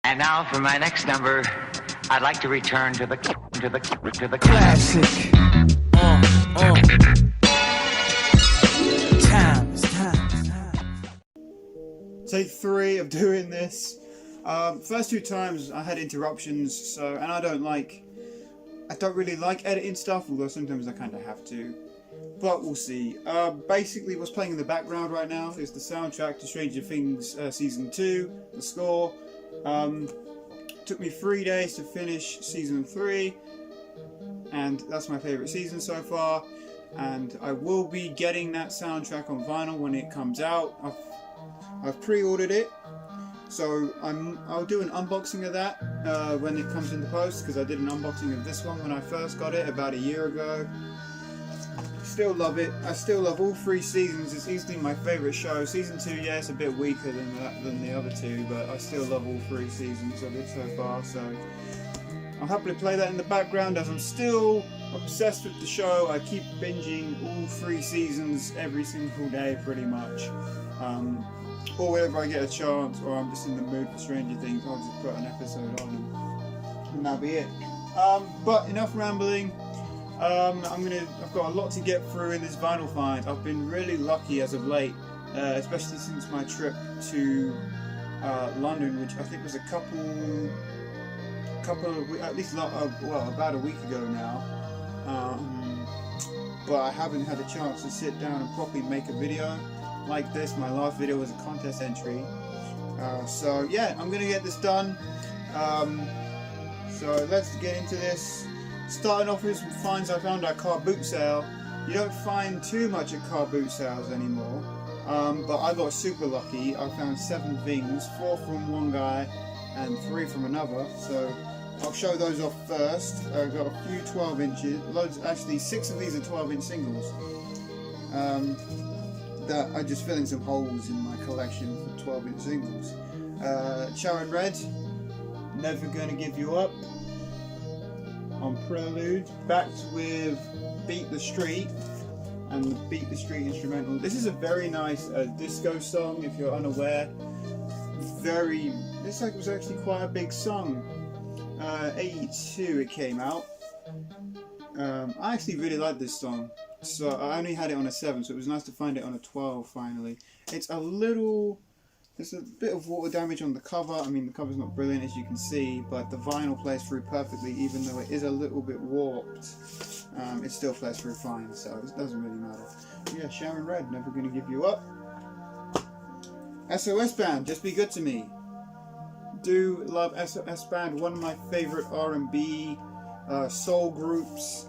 And now for my next number, I'd like to return to the classic. Time. Take 3 of doing this. First 2 times I had interruptions, and I don't really like editing stuff, although sometimes I kind of have to. But we'll see. Basically, what's playing in the background right now is the soundtrack to Stranger Things Season 2, the score. Took me 3 days to finish Season 3, and that's my favourite season so far. And I will be getting that soundtrack on vinyl when it comes out. I've pre-ordered it, so I'll do an unboxing of that when it comes into post, because I did an unboxing of this one when I first got it about a year ago. Still love it. I still love all 3 seasons. It's easily my favourite show. Season 2, yeah, it's a bit weaker than the other 2, but I still love all 3 seasons of it so far. So I'll happily play that in the background, as I'm still obsessed with the show. I keep binging all 3 seasons every single day, pretty much. Or whenever I get a chance, or I'm just in the mood for Stranger Things, I'll just put an episode on and that'll be it. But enough rambling. I've got a lot to get through in this vinyl find. I've been really lucky as of late, especially since my trip to London, which I think was about a week ago now. But I haven't had a chance to sit down and properly make a video like this. My last video was a contest entry. So yeah, I'm gonna get this done. So let's get into this. Starting off with some finds I found at car boot sale. You don't find too much at car boot sales anymore, but I got super lucky. I found 7 things, 4 from one guy and 3 from another. So I'll show those off first. I've got a few 12 inches, actually 6 of these are 12-inch singles. That I just fill in some holes in my collection for 12-inch singles. Sharon Red, Never Gonna Give You Up. On Prelude, backed with Beat the Street and the Beat the Street instrumental. This is a very nice disco song, if you're unaware. This was actually quite a big song. 82 it came out. I actually really like this song. So I only had it on a 7, so it was nice to find it on a 12 finally. There's a bit of water damage on the cover. I mean, the cover's not brilliant, as you can see, but the vinyl plays through perfectly. Even though it is a little bit warped, it still plays through fine, so it doesn't really matter. Yeah, Sharon Red, Never Gonna Give You Up. SOS Band, Just Be Good to Me. Do love SOS Band, one of my favourite R&B soul groups.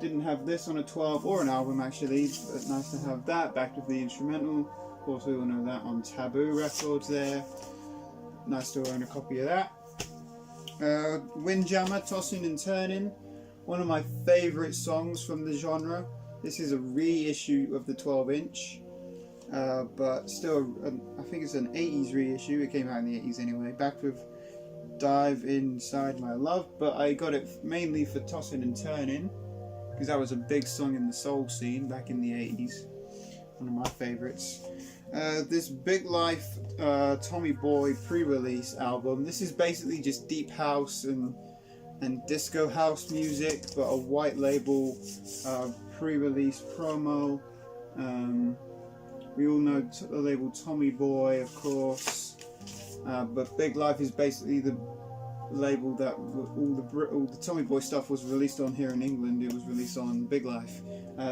Didn't have this on a 12 or an album actually, but nice to have that, backed with the instrumental. Of course, we all know that on Taboo Records there. Nice to own a copy of that. Windjammer, Tossing and Turning. One of my favourite songs from the genre. This is a reissue of the 12-inch. But still, I think it's an 80s reissue. It came out in the 80s anyway. Backed with Dive Inside My Love. But I got it mainly for Tossing and Turning, because that was a big song in the soul scene back in the 80s. One of my favourites. This Big Life Tommy Boy pre-release album. This is basically just deep house and disco house music, but a white label pre-release promo. We all know the label Tommy Boy, of course, but Big Life is basically the label that all the Tommy Boy stuff was released on here in England. It was released on Big Life.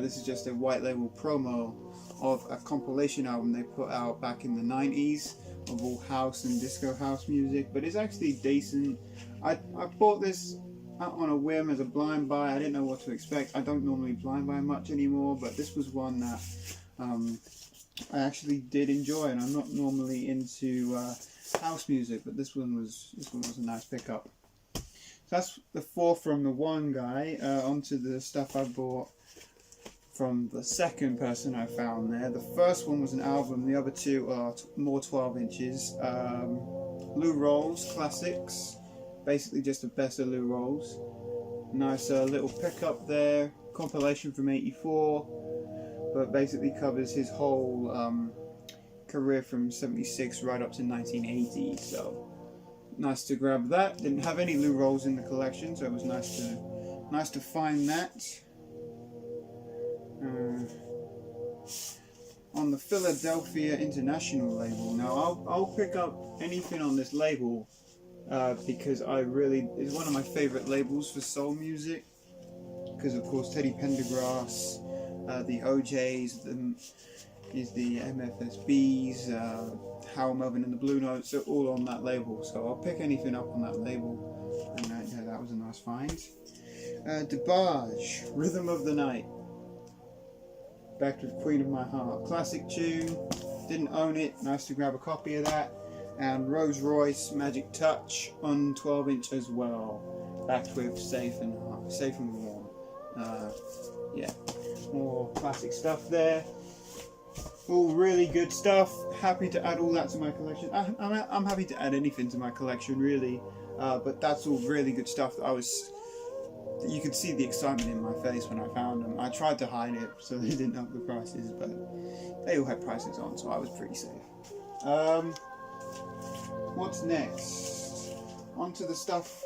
This is just a white label promo of a compilation album they put out back in the 90s of all house and disco house music, but it's actually decent. I bought this on a whim as a blind buy. I didn't know what to expect. I don't normally blind buy much anymore, but this was one that I actually did enjoy, and I'm not normally into house music, but this one was a nice pickup. So that's the 4 from the one guy. Onto the stuff I bought from the second person I found there. The first one was an album, the other 2 are more 12 inches. Lou Rawls Classics, basically just the best of Lou Rawls. Nice little pickup there, compilation from 84, but basically covers his whole career from 76 right up to 1980, so nice to grab that. Didn't have any Lou Rolls in the collection, so it was nice to find that. On the Philadelphia International label. Now I'll pick up anything on this label because it's one of my favorite labels for soul music. Because of course Teddy Pendergrass, the OJs, the MFSBs, Howell Melvin and the Blue Notes are all on that label. So I'll pick anything up on that label, and yeah, that was a nice find. DeBarge, Rhythm of the Night. Backed with Queen of My Heart. Classic tune, didn't own it, nice to grab a copy of that. And Rose Royce, Magic Touch on 12-inch as well. Backed with Safe and Warm. Yeah, more classic stuff there. All really good stuff. Happy to add all that to my collection. I'm happy to add anything to my collection really, but that's all really good stuff that you could see the excitement in my face when I found them. I tried to hide it so they didn't up the prices, but they all had prices on, so I was pretty safe. What's next? Onto the stuff.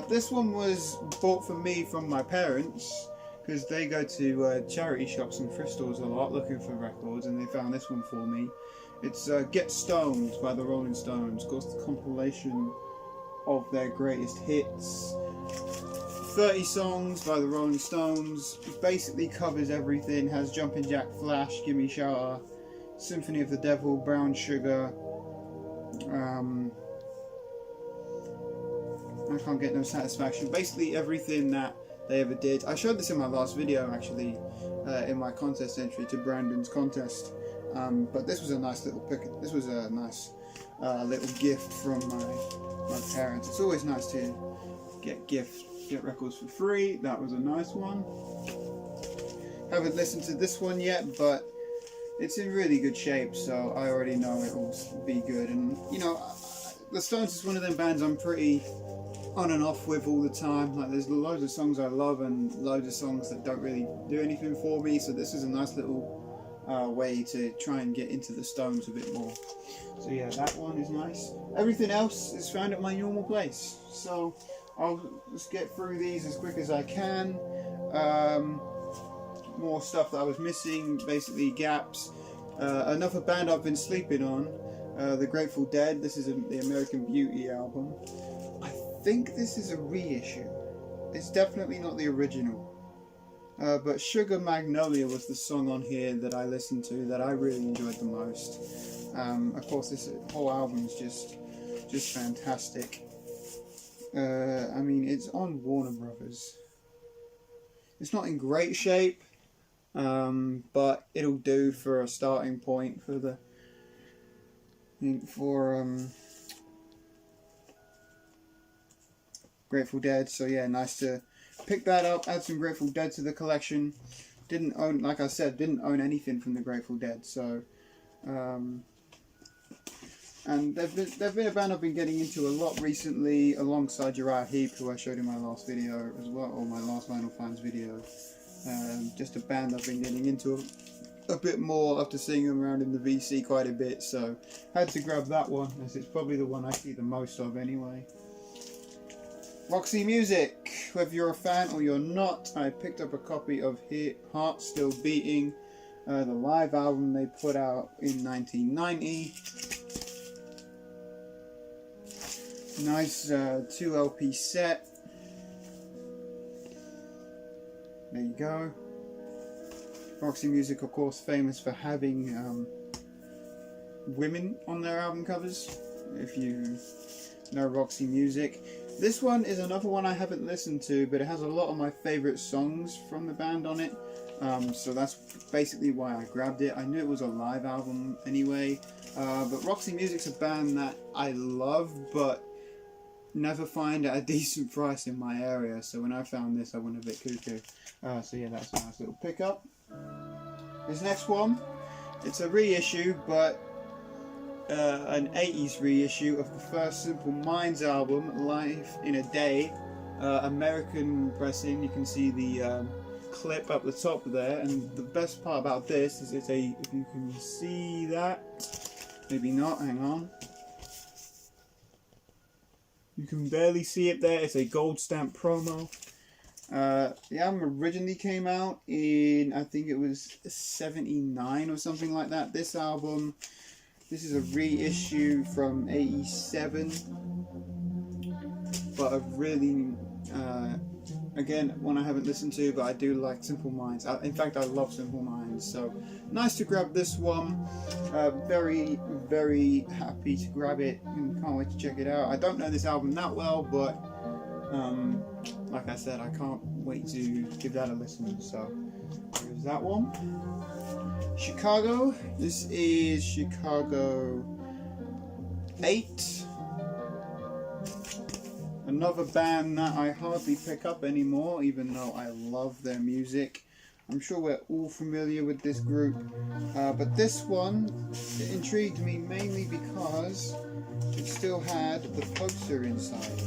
This one was bought for me from my parents because they go to charity shops and thrift stores a lot looking for records, and they found this one for me. It's Get Stoned by the Rolling Stones. Of course, the compilation of their greatest hits. 30 songs by the Rolling Stones. It basically covers everything. Has Jumpin' Jack Flash, Gimme Shower, Symphony of the Devil, Brown Sugar. I Can't Get No Satisfaction. Basically everything that they ever did. I showed this in my last video actually, in my contest entry to Brandon's contest. But this was a nice little pick. This was a nice little gift from my parents. It's always nice to get records for free. That was a nice one. Haven't listened to this one yet, but it's in really good shape, so I already know it will be good. And you know, the Stones is one of them bands I'm pretty on and off with all the time. Like, there's loads of songs I love and loads of songs that don't really do anything for me, so this is a nice little way to try and get into the Stones a bit more. So yeah, that one is nice. Everything else is found at my normal place, so I'll just get through these as quick as I can. More stuff that I was missing, basically gaps. Another band I've been sleeping on, the Grateful Dead. This is the American Beauty album. I think this is a reissue. It's definitely not the original. But Sugar Magnolia was the song on here that I listened to that I really enjoyed the most. Of course, this whole album is just fantastic. I mean, it's on Warner Brothers. It's not in great shape, but it'll do for a starting point for Grateful Dead. So yeah, nice to pick that up, add some Grateful Dead to the collection. Didn't own, like I said, didn't own anything from the Grateful Dead, so and they've been a band I've been getting into a lot recently, alongside Uriah Heep, who I showed in my last video as well, or my last Vinyl Finds video. Just a band I've been getting into a bit more after seeing them around in the VC quite a bit, so had to grab that one, as it's probably the one I see the most of anyway. Roxy Music, whether you're a fan or you're not, I picked up a copy of Heart Still Beating, the live album they put out in 1990. Nice 2 LP set. There you go. Roxy Music, of course, famous for having women on their album covers, if you know Roxy Music. This one is another one I haven't listened to, but it has a lot of my favourite songs from the band on it. So that's basically why I grabbed it. I knew it was a live album anyway. But Roxy Music's a band that I love, but never find at a decent price in my area. So when I found this, I went a bit cuckoo. So yeah, that's a nice little pickup. This next one, it's a reissue, but an 80s reissue of the first Simple Minds album, Life in a Day, American pressing. You can see the clip up the top there, and the best part about this is if you can see that, maybe not, hang on. You can barely see it there. It's a gold stamp promo. The album originally came out in, I think it was 79 or something like that. This is a reissue from 87. But a really, again, one I haven't listened to, but I do like Simple Minds. In fact, I love Simple Minds, so nice to grab this one. Very, very happy to grab it and can't wait to check it out. I don't know this album that well, but like I said, I can't wait to give that a listen. So here's that one. Chicago. This is Chicago 8. Another band that I hardly pick up anymore, even though I love their music. I'm sure we're all familiar with this group, but this one intrigued me mainly because it still had the poster inside.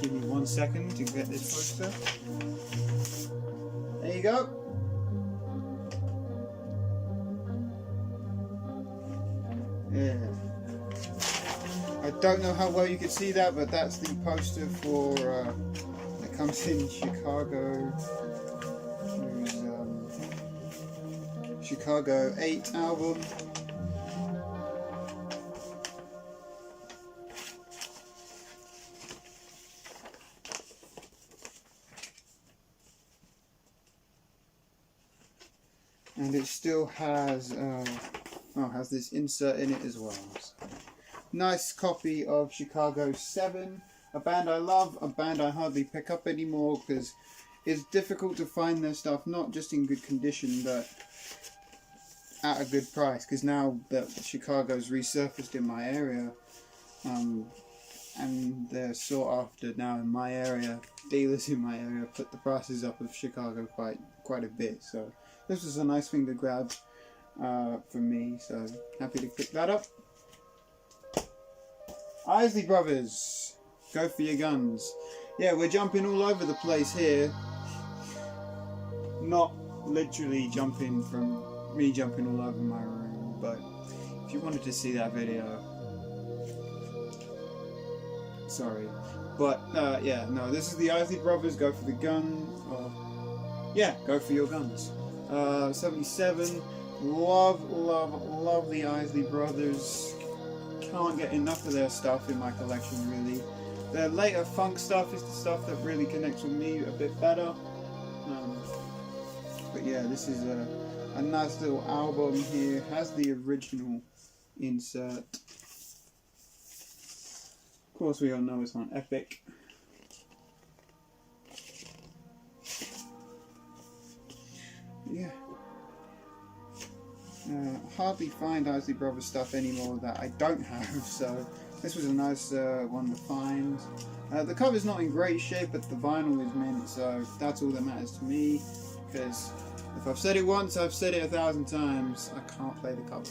Give me 1 second to get this poster. There you go. Yeah. I don't know how well you can see that, but that's the poster for that comes in Chicago. There's Chicago 8 album. And it still has has this insert in it as well. So, nice copy of Chicago 7, a band I love, a band I hardly pick up anymore because it's difficult to find their stuff, not just in good condition, but at a good price, because now that Chicago's resurfaced in my area, and they're sought after now in my area, dealers in my area put the prices up of Chicago quite a bit, so this was a nice thing to grab for me, so happy to pick that up. Isley Brothers, Go For Your Guns. Yeah, we're jumping all over the place here. Not literally jumping from me jumping all over my room, but if you wanted to see that video, sorry. But yeah, no, this is the Isley Brothers, Go For The Gun. Yeah, Go For Your Guns. 77. Love the Isley Brothers. Can't get enough of their stuff in my collection, really. Their later funk stuff is the stuff that really connects with me a bit better. But yeah, this is a nice little album here. Has the original insert. Of course, we all know it's on Epic. Yeah. Hardly find Isley Brothers stuff anymore that I don't have, so this was a nice one to find. The cover's not in great shape, but the vinyl is mint, so that's all that matters to me, because if I've said it once, I've said it 1,000 times, I can't play the cover,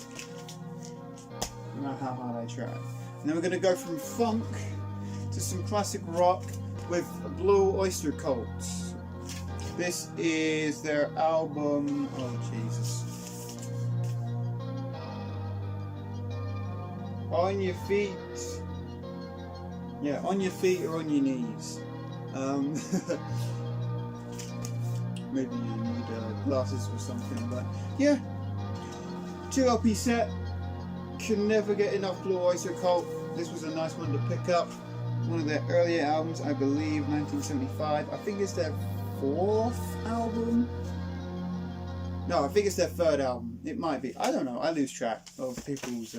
no matter how hard I try. And then we're going to go from funk to some classic rock with Blue Oyster Cult. This is their album, oh Jesus. On Your Feet. Yeah, On Your Feet or On Your Knees. Maybe you need glasses or something, but yeah. 2 LP set. Can never get enough Blue Oyster Cult. This was a nice one to pick up. One of their earlier albums, I believe, 1975. I think it's their 4th album. No, I think it's their 3rd album. It might be. I don't know. I lose track of people's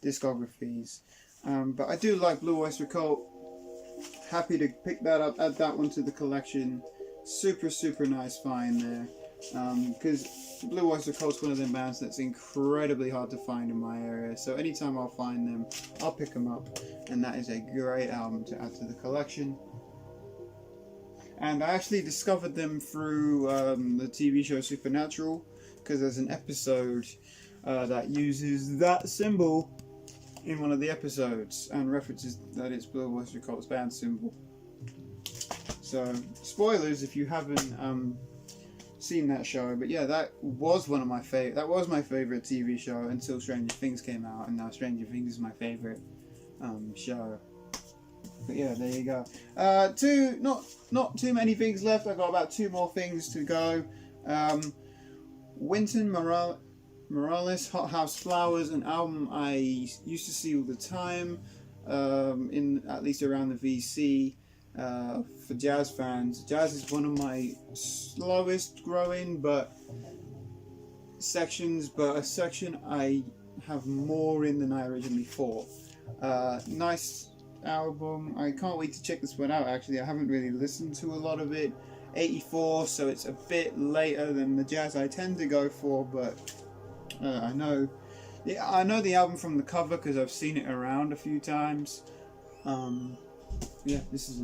discographies. But I do like Blue Oyster Cult. Happy to pick that up, add that one to the collection. Super nice find there. Because Blue Oyster Cult's one of them bands that's incredibly hard to find in my area. So anytime I'll find them, I'll pick them up. And that is a great album to add to the collection. And I actually discovered them through the TV show Supernatural, because there's an episode that uses that symbol in one of the episodes and references that it's Blue Oyster Cult's band symbol. So, spoilers if you haven't seen that show. But yeah, that was one of my favorite. That was my favorite TV show until Stranger Things came out, and now Stranger Things is my favorite show. But yeah, there you go. Not too many things left. I got about 2 more things to go. Wynton Marsalis, Hothouse Flowers, an album I used to see all the time, in at least around the VC. For jazz fans, jazz is one of my slowest growing sections, but a section I have more in than I originally thought. Nice album. I can't wait to check this one out. Actually, I haven't really listened to a lot of it. 84, so it's a bit later than the jazz I tend to go for, but I know the album from the cover because I've seen it around a few times. Yeah, this is a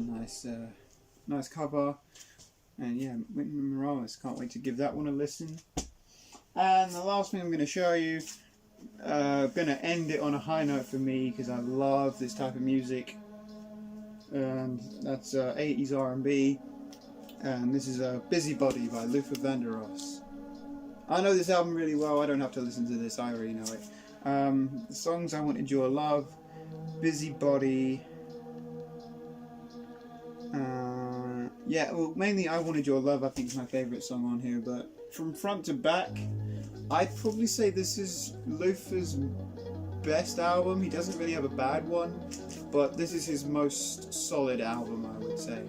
nice cover, and yeah, Wynton Marsalis. Can't wait to give that one a listen. And the last thing I'm going to show you, going to end it on a high note for me because I love this type of music, and that's 80s R&B. And this is Busybody by Luther Vandross. I know this album really well. I don't have to listen to this. I already know it. The songs I Wanted Your Love, Busybody. Yeah, well, mainly I Wanted Your Love I think is my favourite song on here. But from front to back, I'd probably say this is Luther's best album. He doesn't really have a bad one, but this is his most solid album, I would say.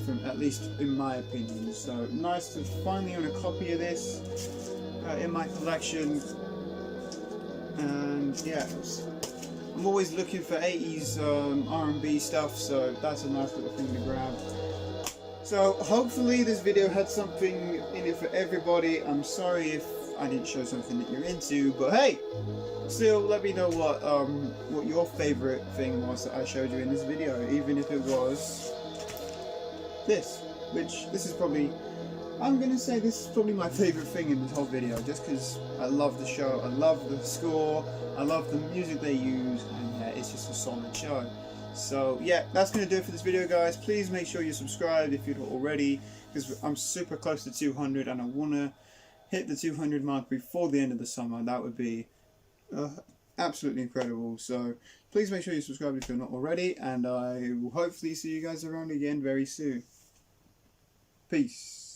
From, at least in my opinion. So nice to finally own a copy of this in my collection. And yeah, I'm always looking for 80s R&B stuff, so that's a nice little thing to grab. So hopefully this video had something in it for everybody. I'm sorry if I didn't show something that you're into, but hey, still let me know what your favorite thing was that I showed you in this video, even if it was this, which this is probably, I'm going to say this is probably my favourite thing in this whole video, just because I love the show, I love the score, I love the music they use, and yeah, it's just a solid show. So yeah, that's going to do it for this video, guys. Please make sure you're subscribed if you're not already, because I'm super close to 200 and I want to hit the 200 mark before the end of the summer. That would be absolutely incredible. So please make sure you subscribe if you're not already, and I will hopefully see you guys around again very soon. Peace.